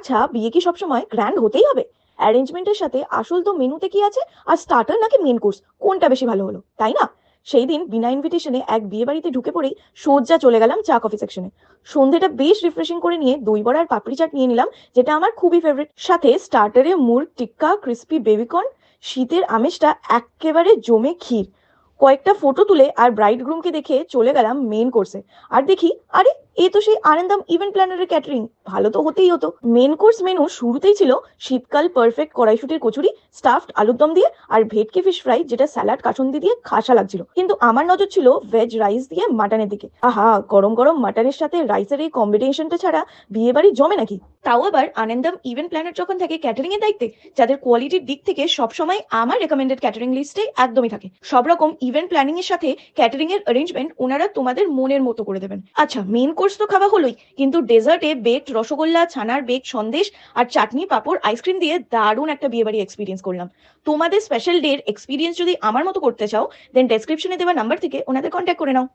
আচ্ছা, বিয়ে কি সবসময় গ্র্যান্ড হতেই হবে? অ্যারেঞ্জমেন্টের সাথে আসল তো মেনুতে কি আছে? আর স্টার্টার নাকি মেন কোর্স, কোনটা বেশি ভালো হলো, তাই না? সেই দিন বিনা ইনভিটেশনে এক বিয়ে বাড়িতে ঢুকে পড়েই সোজা চলে গেলাম চা কফি সেকশনে। সন্ধেটা বেশ রিফ্রেশিং করে নিয়ে দই বড়া আর পাপড়ি চাট নিয়ে নিলাম, যেটা আমার খুবই ফেভারিট। সাথে স্টার্টারে মুর টিক্কা, ক্রিস্পি বেবিকর্ন, শীতের আমেজটা এক্কেবারে জমে ক্ষীর। কয়েকটা ফটো তুলে আর ব্রাইড গ্রুমকে দেখে চলে গেলাম মেন কোর্সে। আর দেখি, আরে এ তো সেই আনন্দম ইভেন্ট প্ল্যানারের ক্যাটারিং। ভালো তো হতেই হতো। মেন কোর্স মেনু শুরুতেই ছিল শীতকাল পারফেক্ট কড়াইশুটির কচুরি, স্টাফড আলুর দম দিয়ে, আর ভেটকি ফিশ ফ্রাই, যেটা স্যালাড কাসুন্দি দিয়ে খাসা লাগছিল। কিন্তু আমার নজর ছিল ভেজ রাইস দিয়ে মাটনের দিকে। আহা, গরম গরম মাটনের সাথে রাইসের এই কম্বিনেশনটা ছাড়া বিয়ে বাড়ি জমে নাকি? তাও আবার আনন্দম ইভেন্ট প্ল্যানার যখন থাকে ক্যাটারিং এর দায়িত্বে, যাদের কোয়ালিটির দিক থেকে সবসময় আমার রেকমেন্ডেড ক্যাটারিং লিস্টে একদমই থাকে। সব রকম ইভেন্ট প্ল্যানিং এর সাথে ক্যাটারিং এর অ্যারেঞ্জমেন্ট ওনারা তোমাদের মনের মতো করে দেবেন। আচ্ছা, মেন কোর্স তো খাওয়া হলোই, কিন্তু ডেজার্টে বেকড রসগোল্লা, ছানার বেক সন্দেশ আর চাটনি, পাঁপড়, আইসক্রিম দিয়ে দারুণ একটা বিয়ে বাড়ি এক্সপিরিয়েন্স করলাম। তোমাদের স্পেশাল ডে এর এক্সপিরিয়েন্স যদি আমার মতো করতে চাও, দেন ডেসক্রিপশনে দেওয়া নাম্বার থেকে ওনাদের কন্ট্যাক্ট করে নাও।